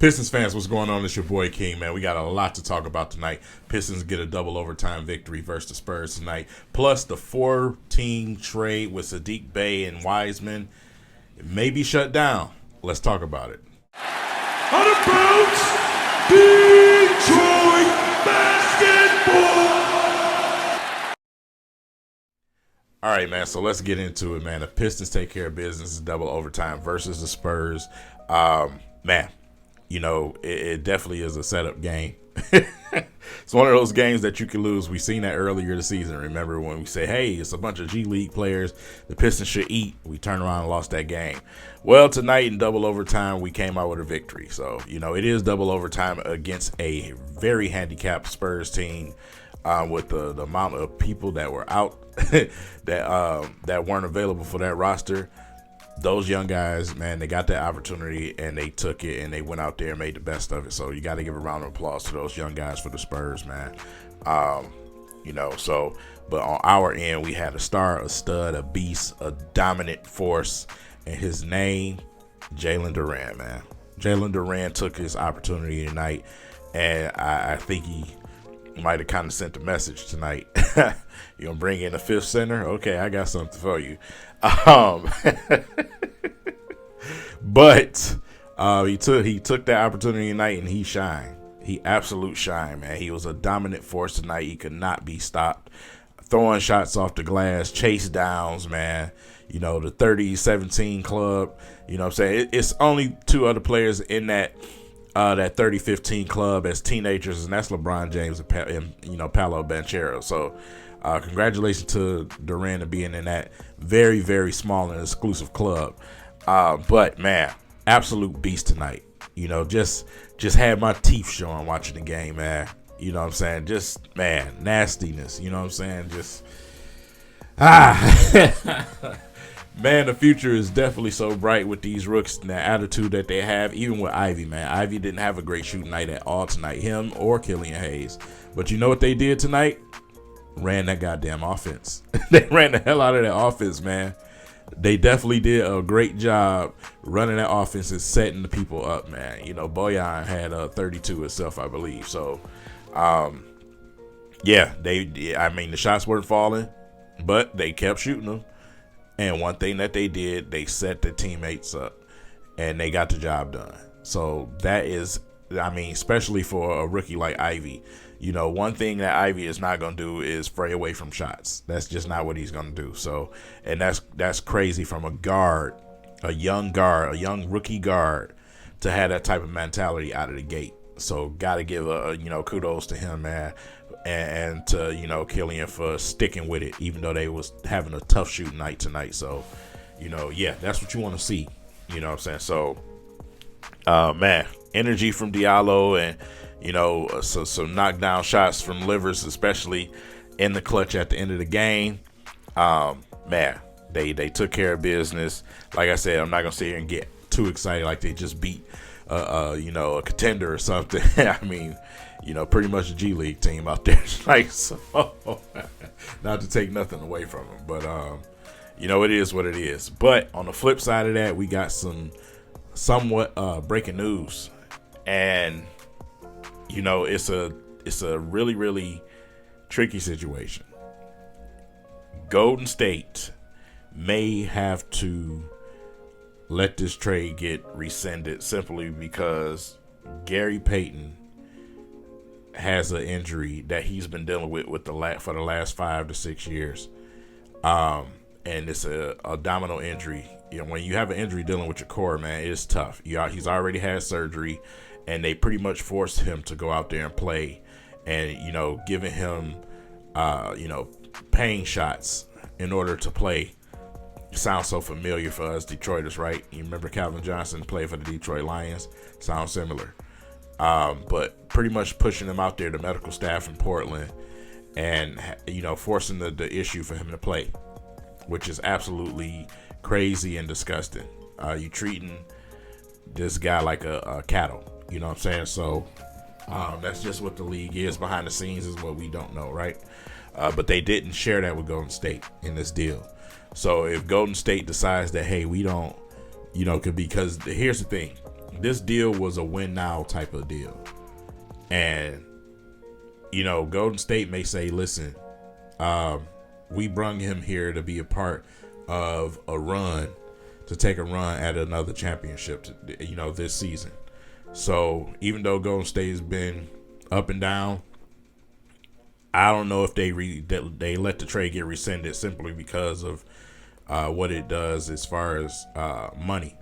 Pistons fans, what's going on? It's your boy King, man. We got a lot to talk about tonight. Pistons get a double overtime victory versus the Spurs tonight. Plus the 4-team trade with Saddiq Bey and Wiseman. It may be shut down. Let's talk about it. Out of bounds, Detroit basketball. All right, man. So let's get into it, man. The Pistons take care of business in double overtime versus the Spurs. Man. You know, it definitely is a setup game. It's one of those games that you can lose. We seen that earlier this season. Remember when we say, hey, it's a bunch of G League players. The Pistons should eat. We turned around and lost that game. Well, tonight in double overtime, we came out with a victory. So, you know, it is double overtime against a very handicapped Spurs team with the amount of people that were out that weren't available for that roster. Those young guys, man, they got that opportunity and they took it and they went out there and made the best of it. So you got to give a round of applause to those young guys for the Spurs, man. You know, so, but on our end, we had a star, a stud, a beast, a dominant force, and his name, Jalen Duren, man. Jalen Duren took his opportunity tonight, and I think he might have kind of sent a message tonight. You gonna bring in a fifth center? Okay, I got something for you. But he took that opportunity tonight and he shined. He absolute shine, man. He was a dominant force tonight. He could not be stopped. Throwing shots off the glass, chase downs, man. You know, the 30-17 club. You know what I'm saying? It's only two other players in that 30-15 club as teenagers, and that's LeBron James and you know, Paolo Banchero. So congratulations to Duren to being in that very, very small and exclusive club. But man, absolute beast tonight. You know, just had my teeth showing watching the game, man. You know what I'm saying? Just, man, nastiness. You know what I'm saying? Just man, the future is definitely so bright with these rooks and the attitude that they have, even with Ivy, man. Ivy didn't have a great shooting night at all tonight, him or Killian Hayes. But you know what they did tonight? Ran that goddamn offense. They ran the hell out of that offense, man. They definitely did a great job running that offense and setting the people up, man. You know, Bojan had 32 himself, I believe. So, yeah, I mean, the shots weren't falling, but they kept shooting them. And one thing that they did, they set their teammates up, and they got the job done. So that is, I mean, especially for a rookie like Ivy, you know, one thing that Ivy is not going to do is fray away from shots. That's just not what he's going to do. So, and that's crazy from a guard, a young rookie guard, to have that type of mentality out of the gate. So, got to give you know, kudos to him, man, and to, you know, Killian for sticking with it, even though they was having a tough shooting night tonight. So, you know, yeah, that's what you want to see. You know what I'm saying? So, man, energy from Diallo and, you know, some knockdown shots from Livers, especially in the clutch at the end of the game. Man, they took care of business. Like I said, I'm not gonna sit here and get too excited like they just beat you know, a contender or something. I mean, you know, pretty much a G League team out there. Like, so not to take nothing away from them, but you know, it is what it is. But on the flip side of that, we got some somewhat breaking news, and you know, it's a really, really tricky situation. Golden State may have to let this trade get rescinded simply because Gary Payton has an injury that he's been dealing with for the last 5 to 6 years. And it's a abdominal injury. You know, when you have an injury dealing with your core, man, it's tough. He's already had surgery, and they pretty much forced him to go out there and play, and, you know, giving him, you know, pain shots in order to play. It sounds so familiar for us Detroiters, right? You remember Calvin Johnson played for the Detroit Lions? Sounds similar. But pretty much pushing him out there, the medical staff in Portland, and, you know, forcing the issue for him to play, which is absolutely crazy and disgusting. You treating this guy like a cattle. You know what I'm saying? So that's just what the league is. Behind the scenes is what we don't know, right? But they didn't share that with Golden State in this deal. So if Golden State decides that, hey, we don't, you know, because here's the thing. this deal was a win now type of deal. And, Golden State may say, listen, we brung him here to be a part of a run, to take a run at another championship, this season. So even though Golden State has been up and down, I don't know if they let the trade get rescinded simply because of what it does as far as money.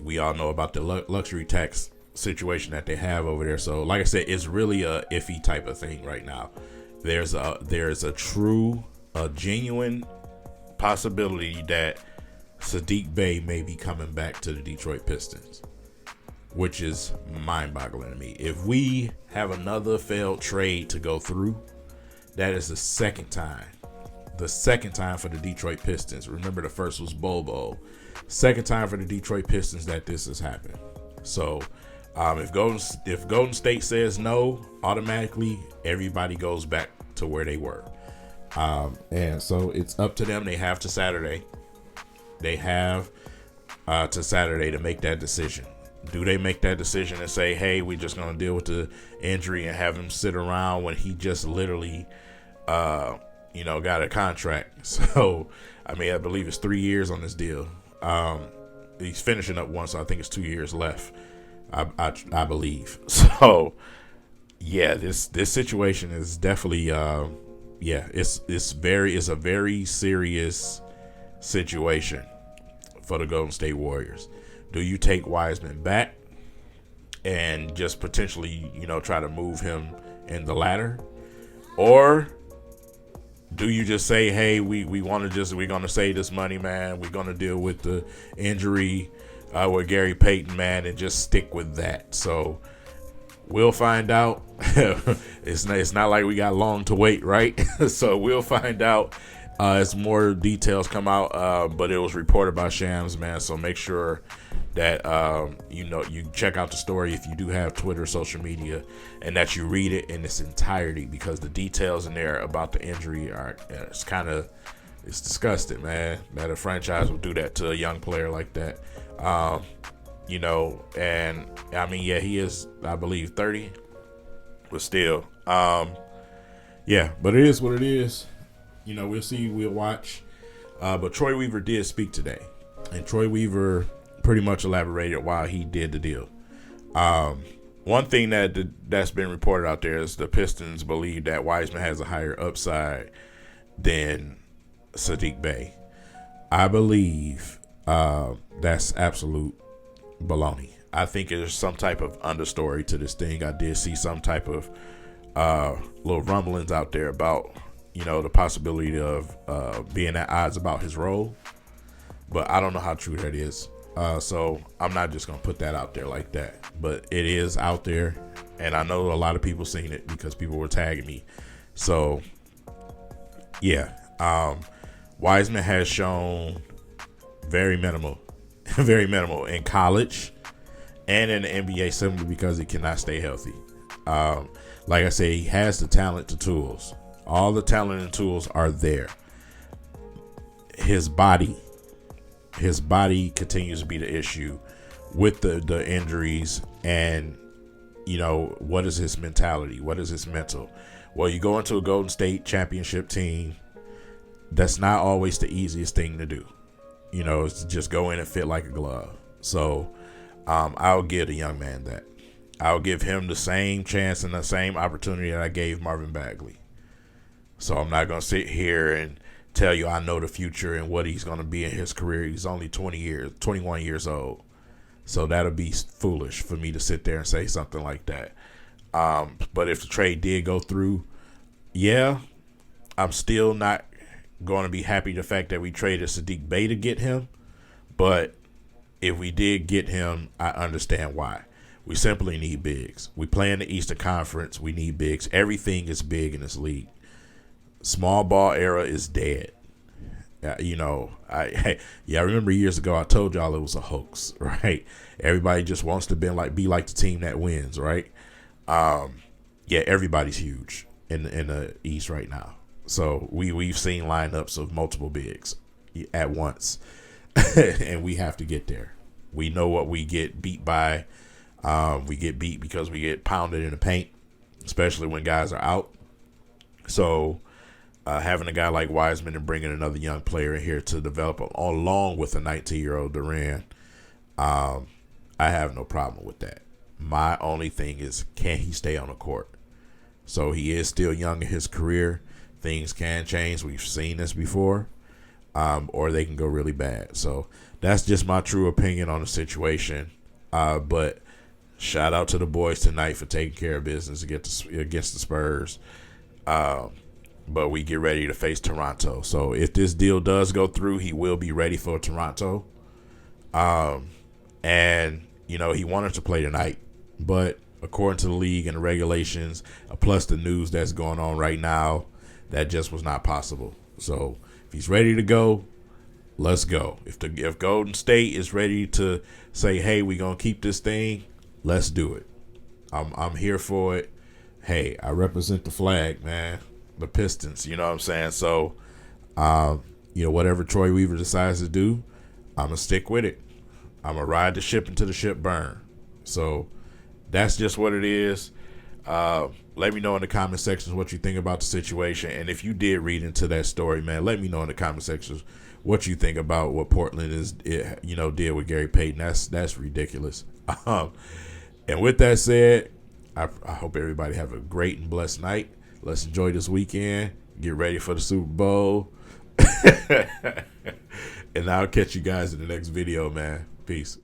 We all know about the luxury tax situation that they have over there. So like I said, it's really a iffy type of thing right now. There's a genuine possibility that Saddiq Bey may be coming back to the Detroit Pistons, which is mind-boggling to me. If we have another failed trade to go through, that is the second time for the Detroit Pistons. Remember, the first was Bobo. Second time for the Detroit Pistons that this has happened. So if Golden State says no, automatically everybody goes back to where they were. And so it's up to them. They have to Saturday. They have to Saturday to make that decision. Do they make that decision and say, hey, we're just going to deal with the injury and have him sit around when he just literally, got a contract? So, I believe it's 3 years on this deal. He's finishing up one, so I think it's 2 years left, I believe. So, yeah, this situation is definitely, it's a very serious situation for the Golden State Warriors. Do you take Wiseman back and just potentially, try to move him in the ladder? Or do you just say, hey, we're going to save this money, man. We're going to deal with the injury with Gary Payton, man, and just stick with that. So we'll find out. It's not like we got long to wait, right? So we'll find out as more details come out. But it was reported by Shams, man. So make sure that you check out the story if you do have Twitter, social media, and that you read it in its entirety, because the details in there about the injury it's disgusting, man, that a franchise would do that to a young player like that. And he is, I believe, 30, but still, but it is what it is. We'll see, we'll watch. But Troy Weaver did speak today, and Troy Weaver pretty much elaborated why he did the deal. One thing that's been reported out there is the Pistons believe that Wiseman has a higher upside than Saddiq Bey. I believe that's absolute baloney. I think there's some type of understory to this thing. I did see some type of little rumblings out there about the possibility of being at odds about his role, but I don't know how true that is. So I'm not just going to put that out there like that, but it is out there, and I know a lot of people seen it because people were tagging me. So yeah, Wiseman has shown very minimal in college and in the NBA, simply because he cannot stay healthy. Like I say, he has the talent, the tools. All the talent and tools are there. His body continues to be the issue with the injuries, and what is his mentality? What is his mental? Well, you go into a Golden State championship team, that's not always the easiest thing to do. It's just go in and fit like a glove. So I'll give the young man that. I'll give him the same chance and the same opportunity that I gave Marvin Bagley. So I'm not going to sit here and tell you I know the future and what he's going to be in his career. He's only 21 years old. So that'll be foolish for me to sit there and say something like that. But if the trade did go through, I'm still not going to be happy the fact that we traded Saddiq Bey to get him. But if we did get him, I understand why. We simply need bigs. We play in the Eastern Conference. We need bigs. Everything is big in this league. Small ball era is dead. I remember years ago I told y'all it was a hoax, right? Everybody just wants to be like the team that wins, right? Everybody's huge in the East right now. So we've seen lineups of multiple bigs at once, and we have to get there. We know what we get beat by. We get beat because we get pounded in the paint, especially when guys are out. So having a guy like Wiseman and bringing another young player in here to develop along with a 19-year-old Duren, I have no problem with that. My only thing is, can he stay on the court? So he is still young in his career. Things can change. We've seen this before. Or they can go really bad. So that's just my true opinion on the situation. But shout out to the boys tonight for taking care of business against the Spurs. But we get ready to face Toronto. So if this deal does go through, he will be ready for Toronto. And, you know, he wanted to play tonight. But according to the league and the regulations, plus the news that's going on right now, that just was not possible. So if he's ready to go, let's go. If Golden State is ready to say, hey, we're going to keep this thing, let's do it. I'm here for it. Hey, I represent the flag, man. The Pistons, you know what I'm saying? So, you know, whatever Troy Weaver decides to do, I'm going to stick with it. I'm going to ride the ship until the ship burn. So that's just what it is. Let me know in the comment sections what you think about the situation. And if you did read into that story, man, let me know in the comment sections what you think about what Portland did with Gary Payton. That's ridiculous. And with that said, I hope everybody have a great and blessed night. Let's enjoy this weekend. Get ready for the Super Bowl. And I'll catch you guys in the next video, man. Peace.